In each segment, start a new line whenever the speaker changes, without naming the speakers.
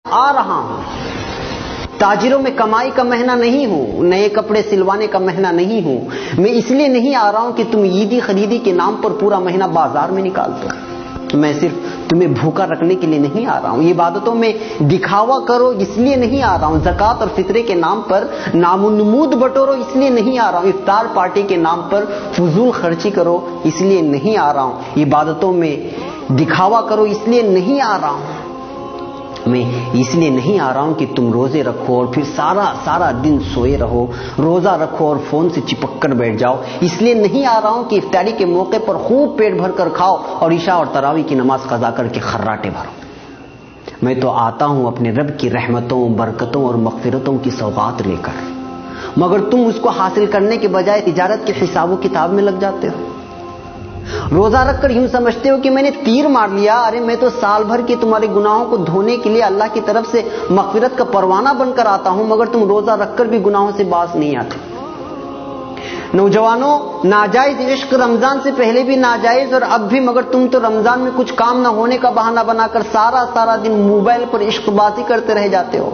आ रहा हूं, ताजिरों में कमाई का महीना नहीं हूं, नए कपड़े सिलवाने का महीना नहीं हूं। मैं इसलिए नहीं आ रहा हूं कि तुम ईदी खरीदी के नाम पर पूरा महीना बाजार में निकाल दो। मैं सिर्फ तुम्हें भूखा रखने के लिए नहीं आ रहा हूं, इबादतों में दिखावा करो इसलिए नहीं आ रहा हूं, ज़कात और फित्रे के नाम पर नामुनमूद बटोरो इसलिए नहीं आ रहा हूं, इफ्तार पार्टी के नाम पर फजूल खर्ची करो इसलिए नहीं आ रहा हूं, इबादतों में दिखावा करो इसलिए नहीं आ रहा हूं। मैं इसलिए नहीं आ रहा हूं कि तुम रोजे रखो और फिर सारा दिन सोए रहो, रोजा रखो और फोन से चिपक कर बैठ जाओ। इसलिए नहीं आ रहा हूं कि इफ्तारी के मौके पर खूब पेट भर कर खाओ और इशा और तरावी की नमाज कज़ा करके खर्राटे भरो। मैं तो आता हूं अपने रब की रहमतों, बरकतों और मग़फ़िरतों की सौगात लेकर, मगर तुम उसको हासिल करने के बजाय तिजारत के हिसाबो किताब में लग जाते हो। रोजा रखकर यूं समझते हो कि मैंने तीर मार लिया। अरे मैं तो साल भर के तुम्हारे गुनाहों को धोने के लिए अल्लाह की तरफ से मग़फ़िरत का परवाना बनकर आता हूं, मगर तुम रोजा रखकर भी गुनाहों से बाज नहीं आते। नौजवानों, नाजायज इश्क रमजान से पहले भी नाजायज और अब भी, मगर तुम तो रमजान में कुछ काम ना होने का बहाना बनाकर सारा दिन मोबाइल पर इश्कबाजी करते रह जाते हो।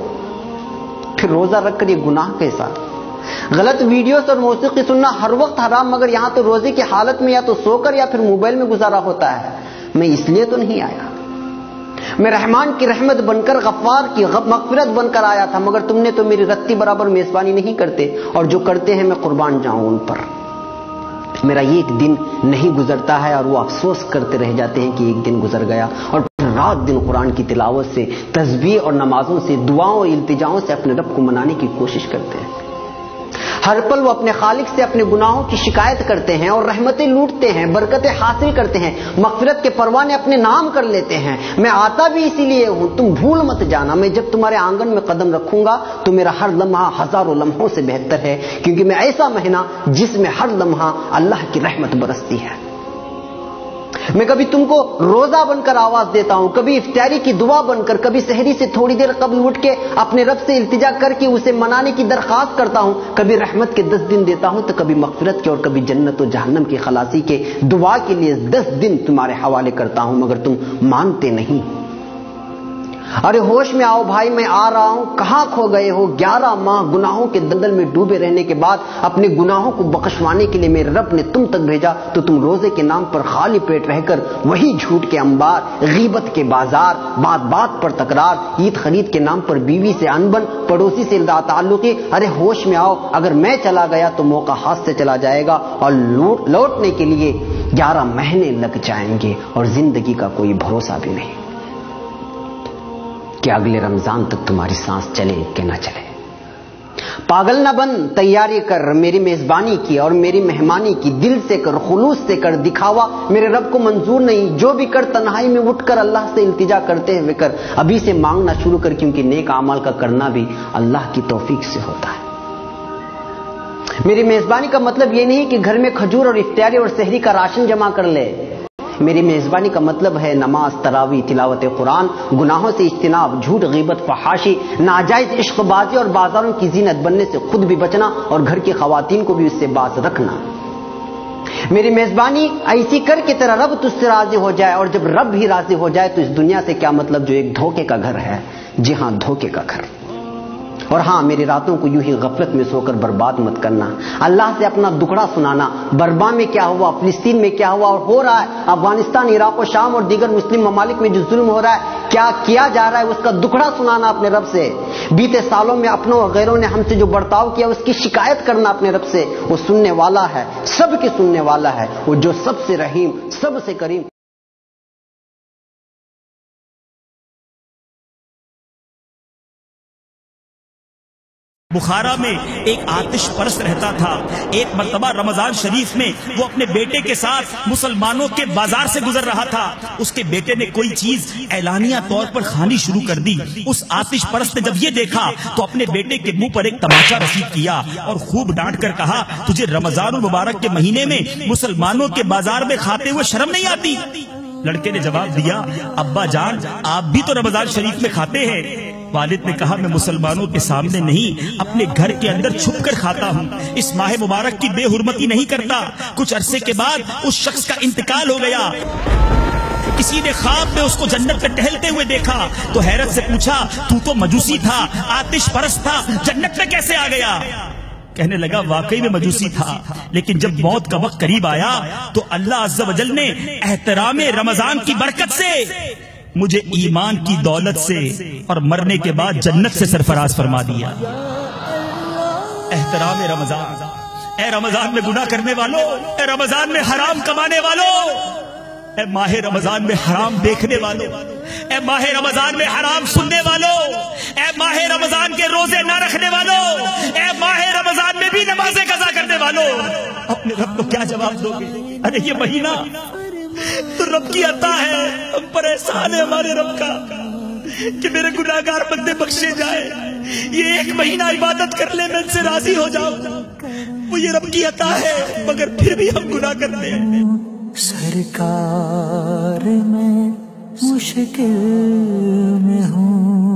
फिर रोजा रखकर ये गुनाह कैसा? गलत वीडियोस और मौसीकी सुनना हर वक्त हराम, मगर यहां तो रोजे की हालत में या तो सोकर या फिर मोबाइल में गुजारा होता है। मैं इसलिए तो नहीं आया, मैं रहमान की रहमत बनकर, गफ्फार की मग़फ़िरत बनकर आया था, मगर तुमने तो मेरी रत्ती बराबर मेजबानी नहीं करते, और जो करते हैं मैं कुर्बान जाऊं उन पर। मेरा एक दिन नहीं गुजरता है और वो अफसोस करते रह जाते हैं कि एक दिन गुजर गया, और रात दिन कुरान की तिलावत से, तस्बीह और नमाजों से, दुआओं और इल्तिजाओं से अपने रब को मनाने की कोशिश करते हैं। हर पल वो अपने खालिक से अपने गुनाहों की शिकायत करते हैं और रहमतें लूटते हैं, बरकतें हासिल करते हैं, मग़फ़िरत के परवाने अपने नाम कर लेते हैं। मैं आता भी इसीलिए हूं, तुम भूल मत जाना, मैं जब तुम्हारे आंगन में कदम रखूंगा तो मेरा हर लम्हा हजारों लम्हों से बेहतर है, क्योंकि मैं ऐसा महीना जिसमें हर लम्हा अल्लाह की रहमत बरसती है। मैं कभी तुमको रोजा बनकर आवाज देता हूं, कभी इफ्तारी की दुआ बनकर, कभी सहरी से थोड़ी देर कबल उठ के अपने रब से इल्तिजा करके उसे मनाने की दरखास्त करता हूं, कभी रहमत के 10 दिन देता हूं तो कभी मग़फ़िरत के और कभी जन्नत और जहन्नम की खलासी के दुआ के लिए 10 दिन तुम्हारे हवाले करता हूं, मगर तुम मानते नहीं। अरे होश में आओ भाई, मैं आ रहा हूं, कहां खो गए हो? 11 माह गुनाहों के दलदल में डूबे रहने के बाद अपने गुनाहों को बख्शवाने के लिए मेरे रब ने तुम तक भेजा, तो तुम रोजे के नाम पर खाली पेट रहकर वही झूठ के अंबार, गीबत के बाजार, बात पर तकरार, ईद खरीद के नाम पर बीवी से अनबन, पड़ोसी से ताल्लुकी। अरे होश में आओ, अगर मैं चला गया तो मौका हाथ से चला जाएगा और लौटने के लिए 11 महीने लग जाएंगे और जिंदगी का कोई भरोसा भी नहीं कि अगले रमजान तक तुम्हारी सांस चले कि ना चले। पागल न बन, तैयारी कर मेरी मेजबानी की और मेरी मेहमानी की, दिल से कर, खुलूस से कर, दिखावा मेरे रब को मंजूर नहीं। जो भी कर तन्हाई में उठकर अल्लाह से इल्तिजा करते हुए कर, अभी से मांगना शुरू कर, क्योंकि नेक अमाल का करना भी अल्लाह की तौफीक से होता है। मेरी मेजबानी का मतलब ये नहीं कि घर में खजूर और इफ्तारी और सहरी का राशन जमा कर ले। मेरी मेजबानी का मतलब है नमाज, तरावी, तिलावत कुरान, गुनाहों से इज्तिनाब, झूठ, गीबत, फहाशी, नाजायज इश्कबाजी और बाजारों की जीनत बनने से खुद भी बचना और घर की खवातीन को भी उससे बाज रखना। मेरी मेजबानी ऐसी कर के तेरा रब तुझसे राजी हो जाए, और जब रब भी राजी हो जाए तो इस दुनिया से क्या मतलब जो एक धोखे का घर है। जी हां, धोखे का घर। और हां, मेरी रातों को यूं ही गफलत में सोकर बर्बाद मत करना। अल्लाह से अपना दुखड़ा सुनाना, बर्मा में क्या हुआ, फिलिस्तीन में क्या हुआ और हो रहा है, अफगानिस्तान, इराक और शाम और दीगर मुस्लिम ममालिक में जो जुल्म हो रहा है, क्या किया जा रहा है, उसका दुखड़ा सुनाना अपने रब से। बीते सालों में अपनों और गैरों ने हमसे जो बर्ताव किया उसकी शिकायत करना अपने रब से। वो सुनने वाला है, सबके सुनने वाला है, वो जो सबसे रहीम, सबसे करीम।
बुखारा में एक आतिश परस्त रहता था। एक मर्तबा रमजान शरीफ में वो अपने बेटे के साथ मुसलमानों के बाजार से गुजर रहा था। उसके बेटे ने कोई चीज ऐलानिया तौर पर खानी शुरू कर दी। उस आतिश परस्त ने जब ये देखा तो अपने बेटे के मुंह पर एक तमाचा रसीद किया और खूब डांट कर कहा, तुझे रमजान मुबारक के महीने में मुसलमानों के बाजार में खाते हुए शर्म नहीं आती? लड़के ने जवाब दिया, अब्बा जान आप भी तो रमजान शरीफ में खाते हैं। वालिद ने कहा, मैं मुसलमानों के सामने नहीं, अपने घर के अंदर छुप कर खाता हूँ। इस माह मुबारक की बेहुरमती नहीं करता। कुछ अरसे के बाद उस शख्स का इंतकाल हो गया। کسی نے خواب میں اس کو جنت میں ٹہلتے ہوئے دیکھا تو حیرت سے پوچھا تو مجوسی تھا، آتش پرست تھا، جنت میں کیسے آ گیا؟ کہنے لگا واقعی میں مجوسی تھا، لیکن جب موت کا وقت قریب آیا تو اللہ عز و جل نے احترام رمضان کی برکت سے مجھے ایمان کی دولت سے اور مرنے کے بعد جنت سے سرفراز فرما دیا۔ احترام رمضان، اے رمضان میں گناہ کرنے والوں، اے رمضان میں حرام کمانے والوں، اے ماہ رمضان میں حرام دیکھنے والوں، اے ماہ رمضان میں حرام سننے والوں، اے ماہ رمضان کے روزے نہ رکھنے والوں، اے ماہ رمضان میں بھی نمازیں قضا کرنے والوں، اپنے رب کو کیا جواب دو گے؟ ارے یہ مہینہ تو رب کی عطا ہے، ہم پر احسان ہے ہمارے رب کا کہ میرے گناہگار بندے بخشے جائے، یہ ایک مہینہ عبادت کر لے میں ان سے راضی ہو جاؤں، وہ یہ رب کی عطا ہے، مگر پھر بھی ہم گناہ کرتے ہیں۔
سرکار میں مشکل میں ہوں،